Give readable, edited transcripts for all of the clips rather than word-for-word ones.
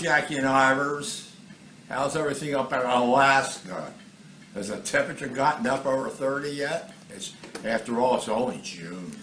Jackie and Ivers? How's everything up in Alaska? Has the temperature gotten up over 30 yet? After all, it's only June.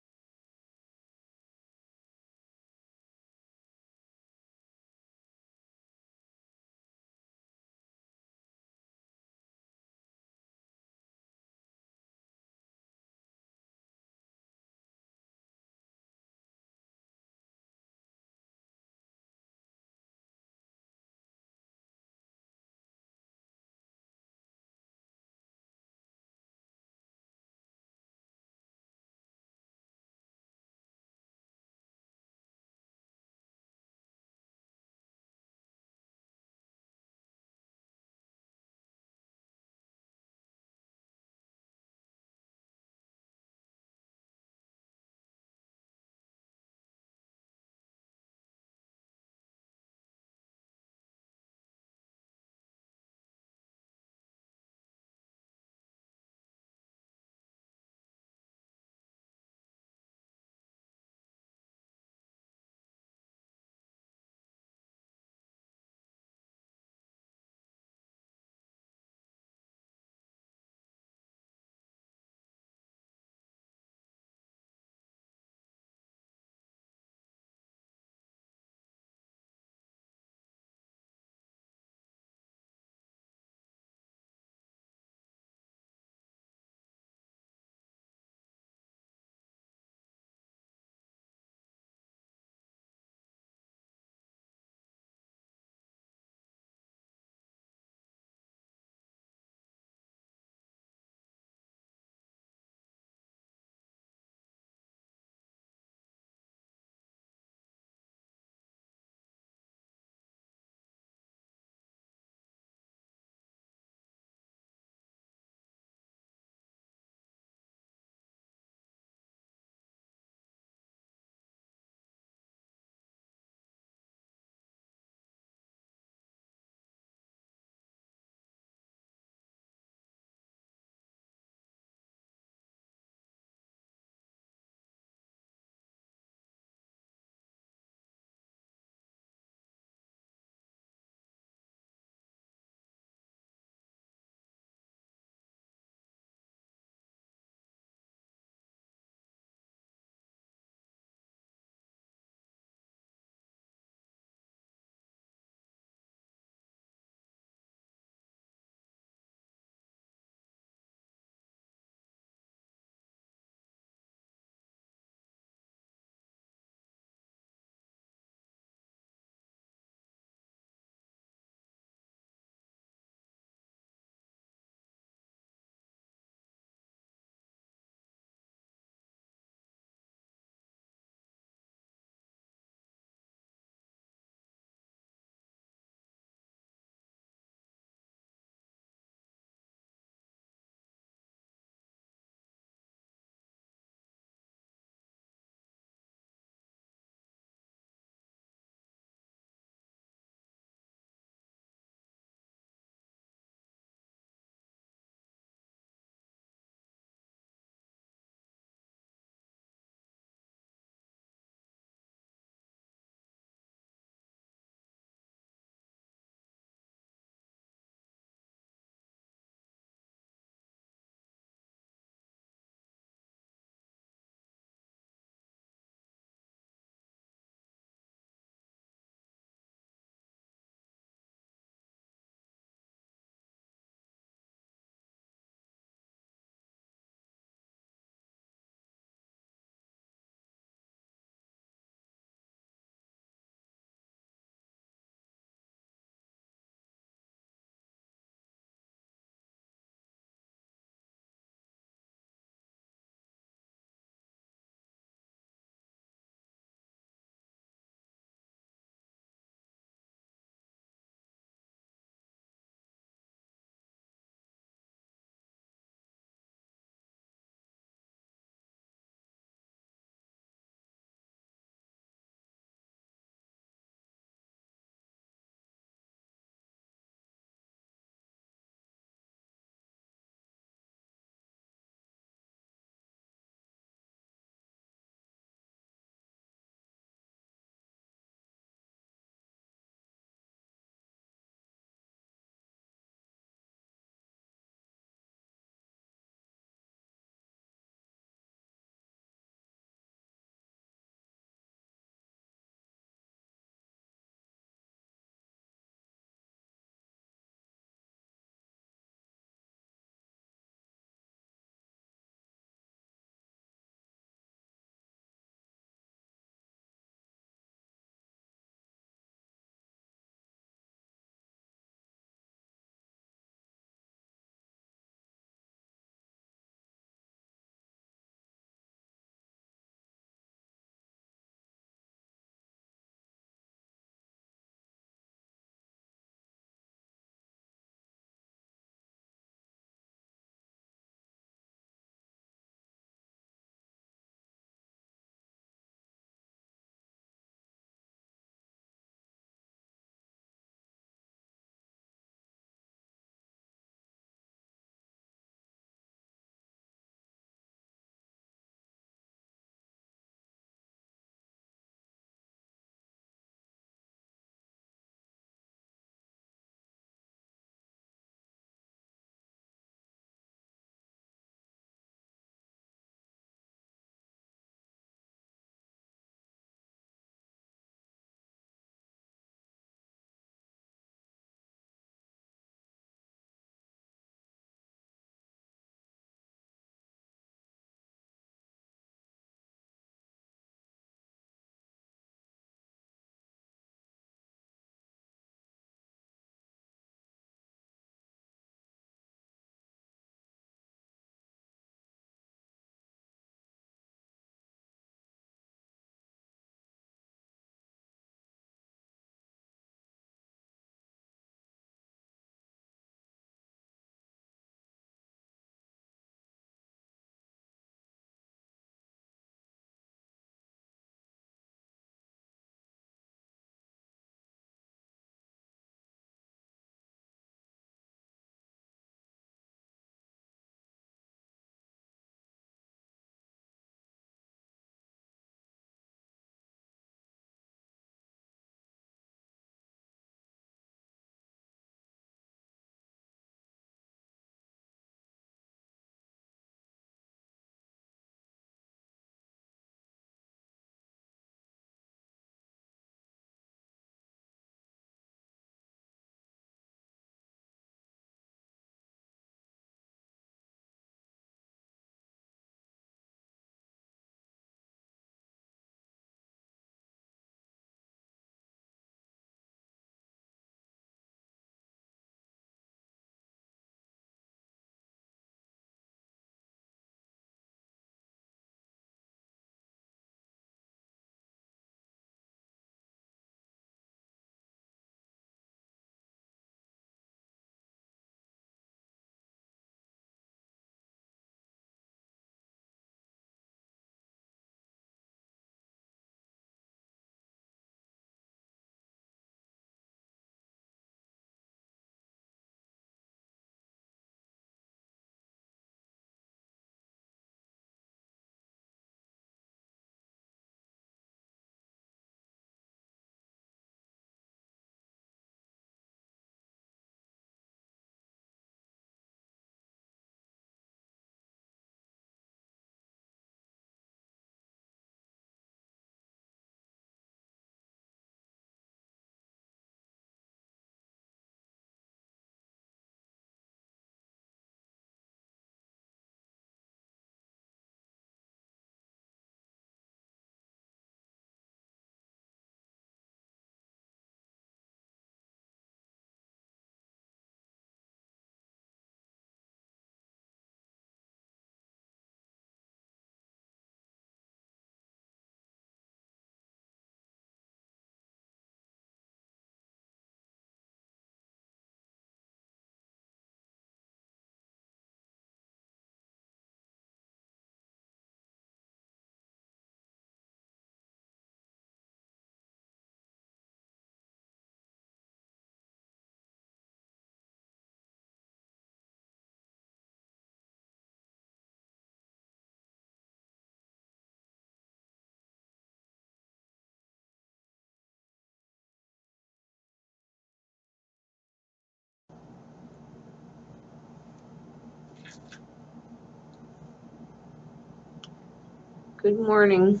Good morning,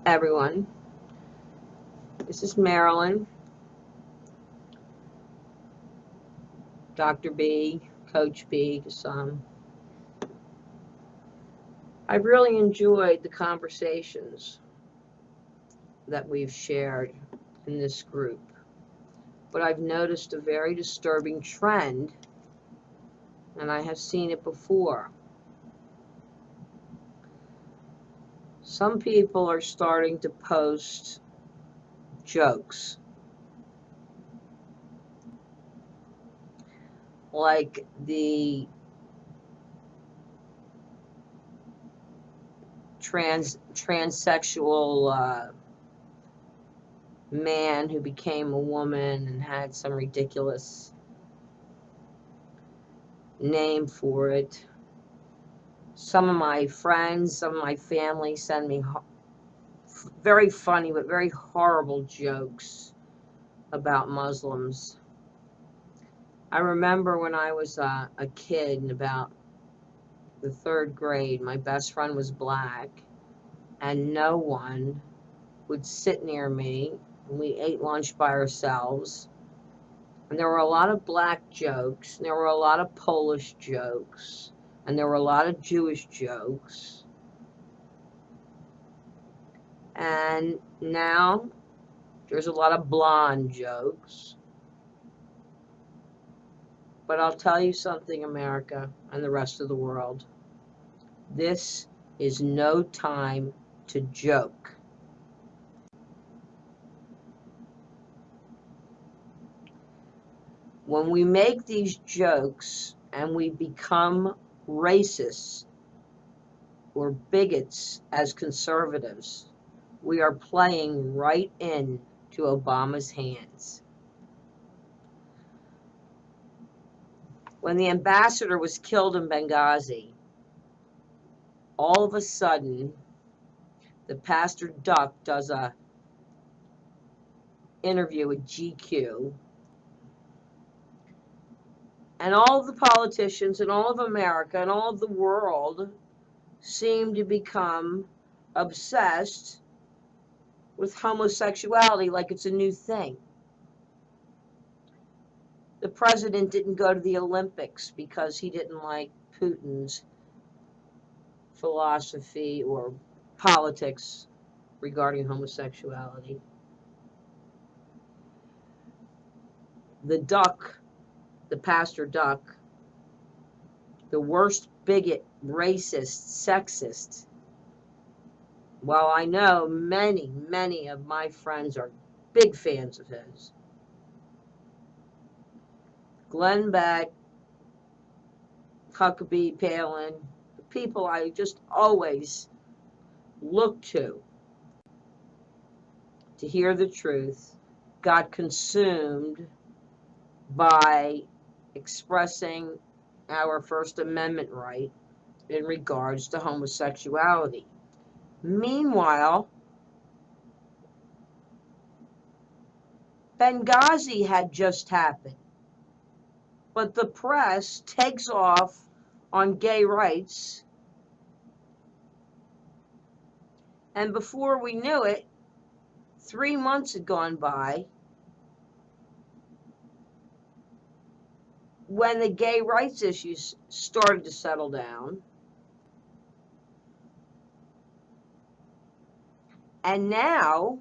everyone. This is Marilyn, Dr. B, Coach B to some. I've really enjoyed the conversations that we've shared in this group, but I've noticed a very disturbing trend, and I have seen it before. Some people are starting to post jokes, like the transsexual man who became a woman and had some ridiculous name for it. Some of my friends, some of my family send me very funny but very horrible jokes about Muslims. I remember when I was a kid in about the 3rd grade, my best friend was black, and no one would sit near me. We ate lunch by ourselves. And there were a lot of black jokes, and there were a lot of Polish jokes, and there were a lot of Jewish jokes. And now there's a lot of blonde jokes. But I'll tell you something, America and the rest of the world. This is no time to joke. When we make these jokes and we become racists or bigots as conservatives, we are playing right in to Obama's hands. When the ambassador was killed in Benghazi, all of a sudden, the Pastor Duck does a interview with GQ, and all of the politicians and all of America and all of the world seem to become obsessed with homosexuality like it's a new thing. The president didn't go to the Olympics because he didn't like Putin's philosophy or politics regarding homosexuality. The Duck, the Pastor Duck, the worst bigot, racist, sexist. While I know many, many of my friends are big fans of his, Glenn Beck, Huckabee, Palin, the people I just always look to hear the truth, got consumed by expressing our First Amendment right in regards to homosexuality. Meanwhile, Benghazi had just happened, but the press takes off on gay rights, and before we knew it, 3 months had gone by when the gay rights issues started to settle down. And now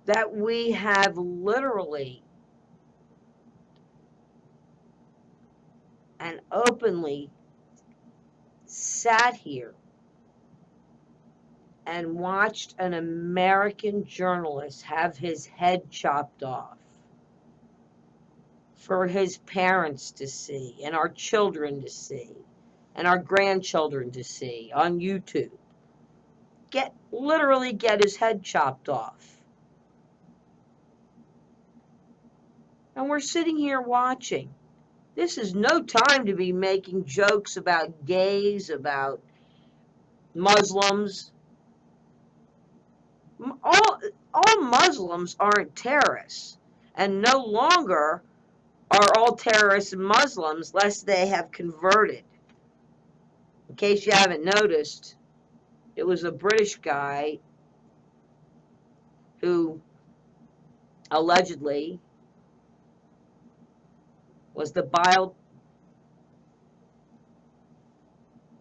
that we have literally and openly sat here and watched an American journalist have his head chopped off for his parents to see and our children to see and our grandchildren to see on YouTube, literally get his head chopped off. And we're sitting here watching. This is no time to be making jokes about gays, about Muslims. All Muslims aren't terrorists, and no longer are all terrorists Muslims lest they have converted. in case you haven't noticed, it was a British guy who allegedly was the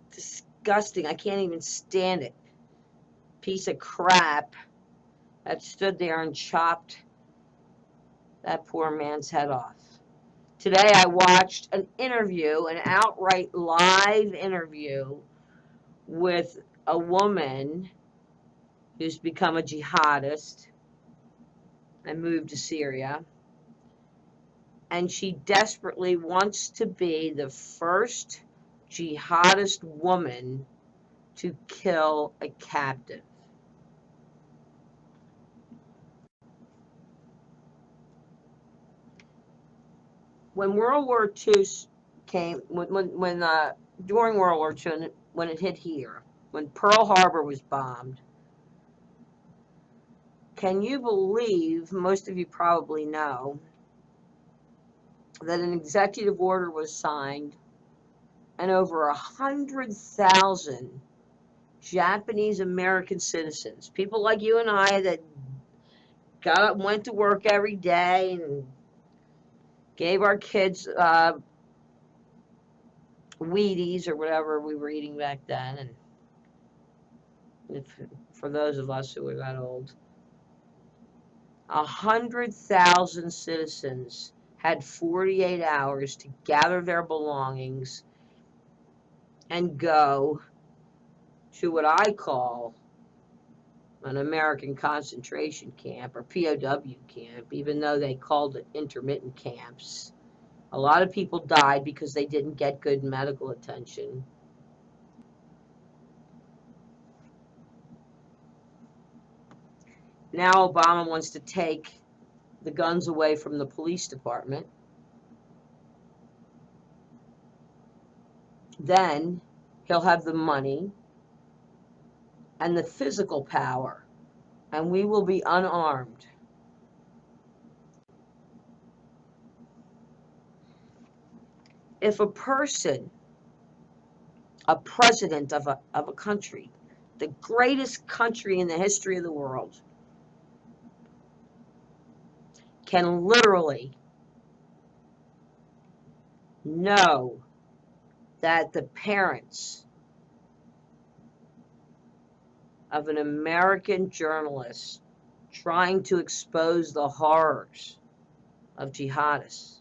disgusting, I can't even stand it, piece of crap that stood there and chopped that poor man's head off. Today I watched an interview, an outright live interview with a woman who's become a jihadist and moved to Syria. And she desperately wants to be the first jihadist woman to kill a captive. When World War II came, during World War II, when it hit here, when Pearl Harbor was bombed, can you believe, most of you probably know, that an executive order was signed and over 100,000 Japanese American citizens, people like you and I that got up and went to work every day and gave our kids Wheaties or whatever we were eating back then, and for those of us who were that old, 100,000 citizens had 48 hours to gather their belongings and go to what I call an American concentration camp or POW camp, even though they called it intermittent camps. A lot of people died because they didn't get good medical attention. Now Obama wants to take the guns away from the police department. Then he'll have the money and the physical power, and we will be unarmed. If a person, a president of a country, the greatest country in the history of the world, can literally know that the parents of an American journalist trying to expose the horrors of jihadists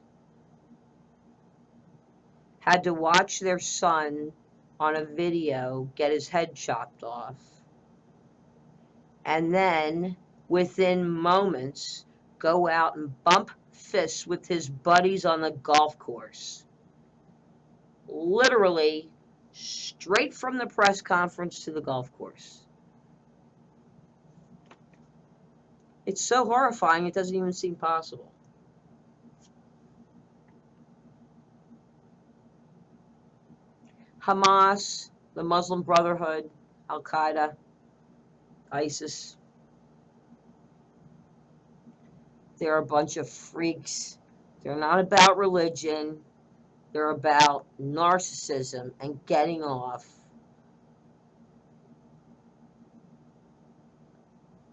had to watch their son on a video get his head chopped off, and then within moments go out and bump fists with his buddies on the golf course. Literally straight from the press conference to the golf course. It's so horrifying it doesn't even seem possible. Hamas, the Muslim Brotherhood, Al-Qaeda, ISIS, they're a bunch of freaks. They're not about religion. They're about narcissism and getting off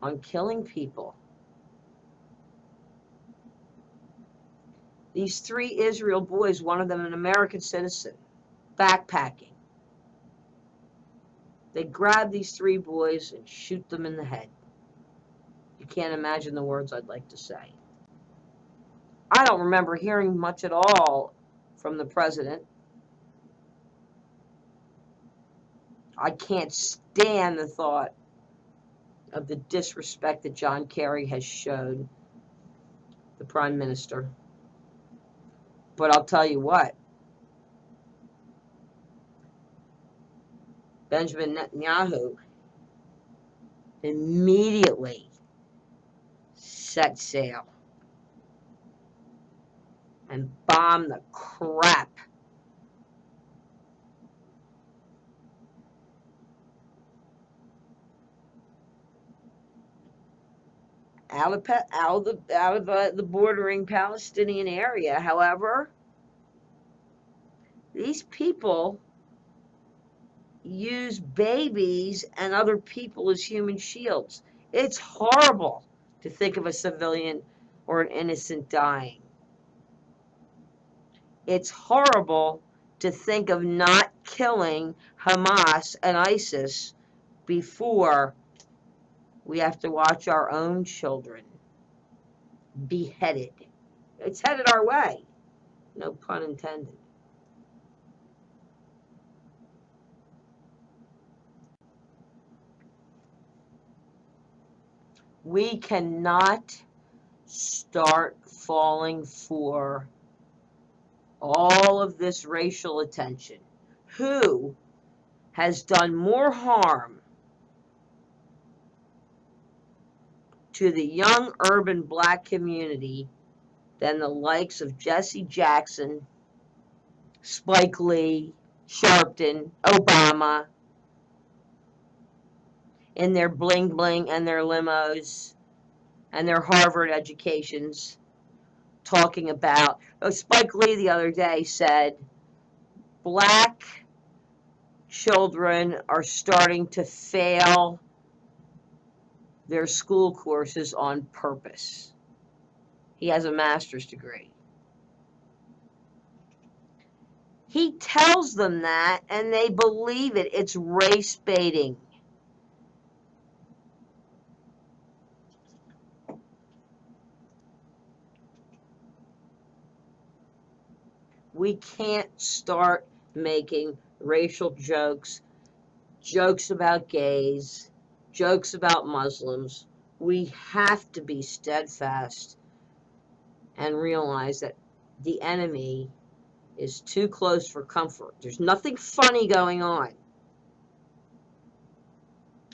on killing people. These 3 Israel boys, one of them an American citizen, backpacking. They grab these 3 boys and shoot them in the head. You can't imagine the words I'd like to say. I don't remember hearing much at all from the president. I can't stand the thought of the disrespect that John Kerry has showed the prime minister. But I'll tell you what, Benjamin Netanyahu immediately set sail and bombed the crap out of the bordering Palestinian area. However, these people use babies and other people as human shields. It's horrible to think of a civilian or an innocent dying. It's horrible to think of not killing Hamas and ISIS before we have to watch our own children beheaded. It's headed our way. No pun intended. We cannot start falling for all of this racial attention. Who has done more harm to the young urban black community than the likes of Jesse Jackson, Spike Lee, Sharpton, Obama, in their bling bling and their limos and their Harvard educations, talking about, Spike Lee the other day said, black children are starting to fail their school courses on purpose. He has a master's degree. He tells them that and they believe it. It's race baiting. We can't start making racial jokes, jokes about gays, jokes about Muslims. We have to be steadfast and realize that the enemy is too close for comfort. There's nothing funny going on.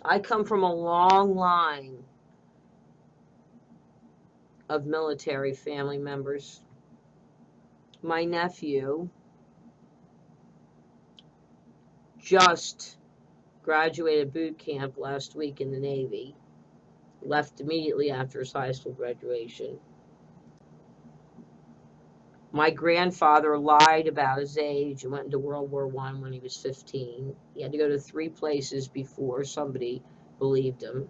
I come from a long line of military family members. My nephew just graduated boot camp last week in the Navy, left immediately after his high school graduation. My grandfather lied about his age and went into World War I when he was 15. He had to go to 3 places before somebody believed him.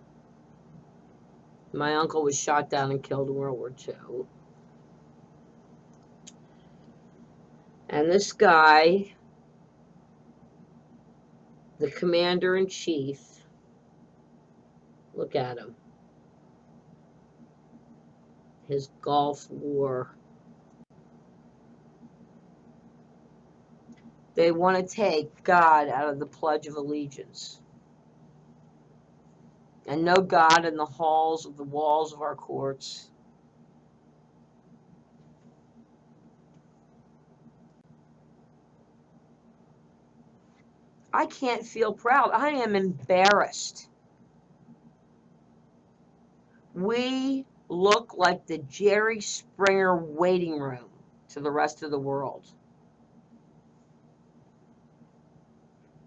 My uncle was shot down and killed in World War II. And this guy, the commander-in-chief, look at him. His Gulf War. They want to take God out of the Pledge of Allegiance. And no God in the halls of the walls of our courts. I can't feel proud. I am embarrassed. We look like the Jerry Springer waiting room to the rest of the world.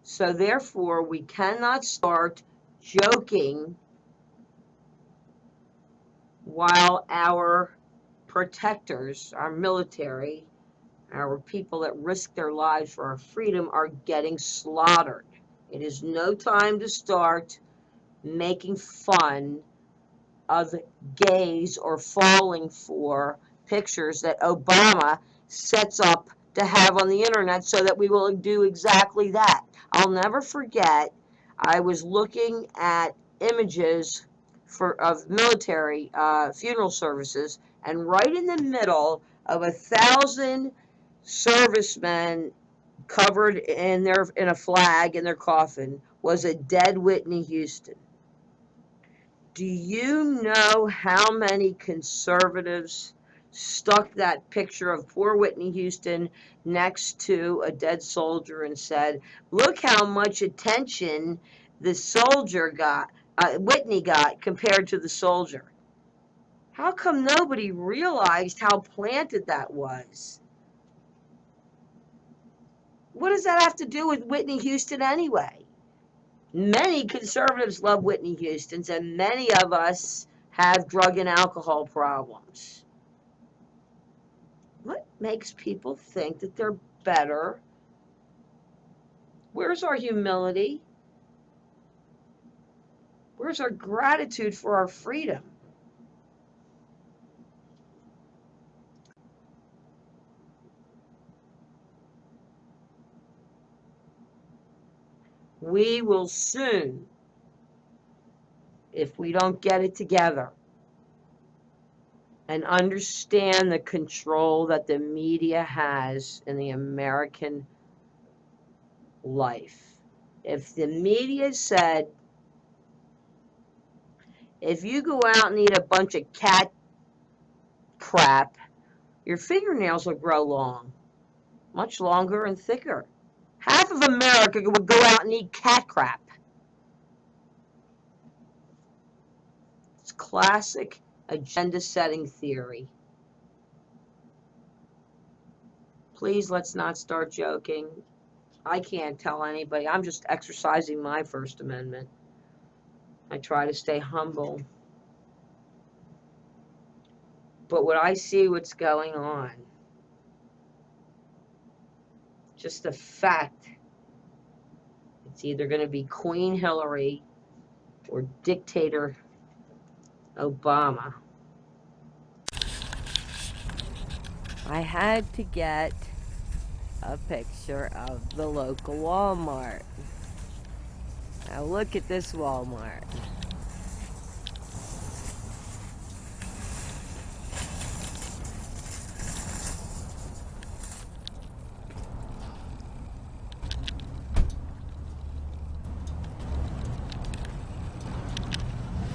So therefore, we cannot start joking while our protectors, our military, our people that risk their lives for our freedom are getting slaughtered. It is no time to start making fun of gays or falling for pictures that Obama sets up to have on the internet so that we will do exactly that. I'll never forget, I was looking at images of military funeral services, and right in the middle of 1,000 servicemen covered in a flag in their coffin was a dead Whitney Houston. Do you know how many conservatives stuck that picture of poor Whitney Houston next to a dead soldier and said, look how much attention the soldier got, Whitney got compared to the soldier? How come nobody realized how planted that was? What does that have to do with Whitney Houston anyway? Many conservatives love Whitney Houston's, and many of us have drug and alcohol problems. What makes people think that they're better Where's our humility? Where's our gratitude for our freedom? We will soon, if we don't get it together and understand the control that the media has in the American life. If the media said, if you go out and eat a bunch of cat crap, your fingernails will grow long, much longer and thicker. Half of America would go out and eat cat crap. It's classic agenda setting theory. Please, let's not start joking. I can't tell anybody. I'm just exercising my First Amendment. I try to stay humble. But when I see what's going on, just the fact it's either going to be Queen Hillary or Dictator Obama. I had to get a picture of the local Walmart. Now look at this Walmart.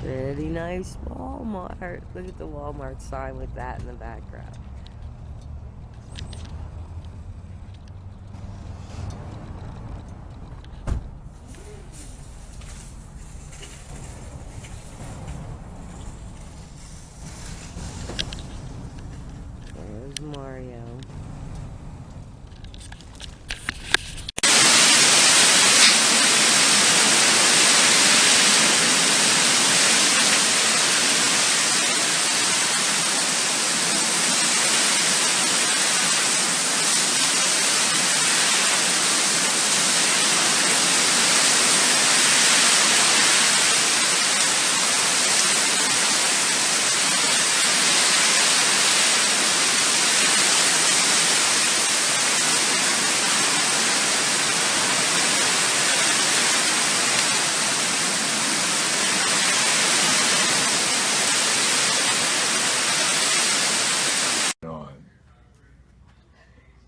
Pretty nice Walmart. Look at the Walmart sign with that in the background. There's Mario.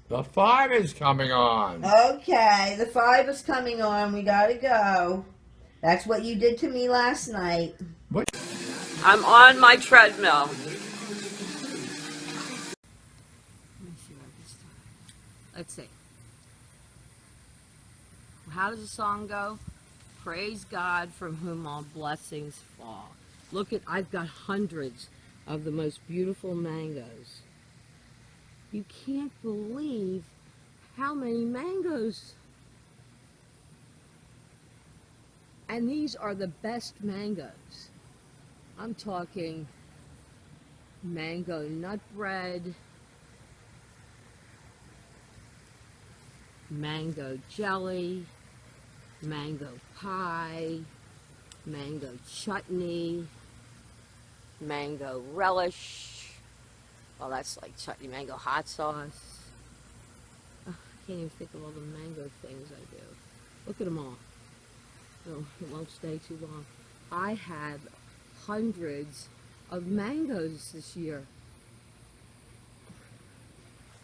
The 5 is coming on. Okay, the 5 is coming on. We gotta go. That's what you did to me last night. What? I'm on my treadmill. Let's see. How does the song go? Praise God from whom all blessings fall. Look at, I've got hundreds of the most beautiful mangoes. You can't believe how many mangoes. And these are the best mangoes. I'm talking mango nut bread, mango jelly, mango pie, mango chutney, mango relish. Well, that's like chutney, mango hot sauce. Oh, I can't even think of all the mango things I do. Look at them all. No, it won't stay too long. I have hundreds of mangoes this year.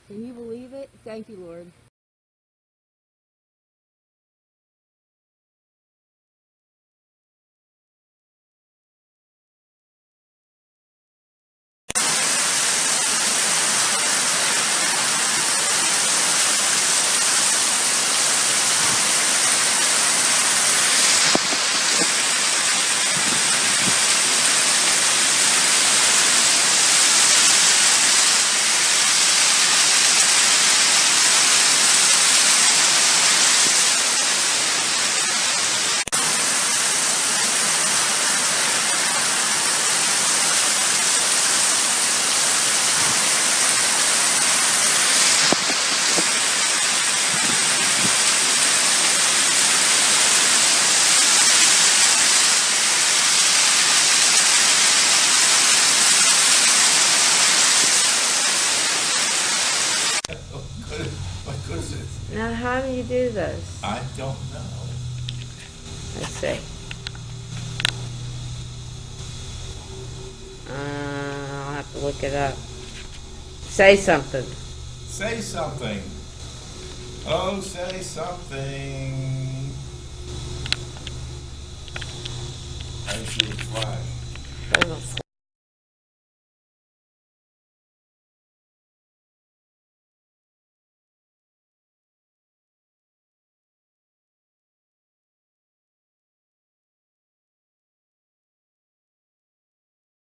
Can you believe it? Thank you, Lord. how do you do this? I don't know. Let's see. I'll have to look it up. Say something. Say something. Oh, say something. I see a flag. There's a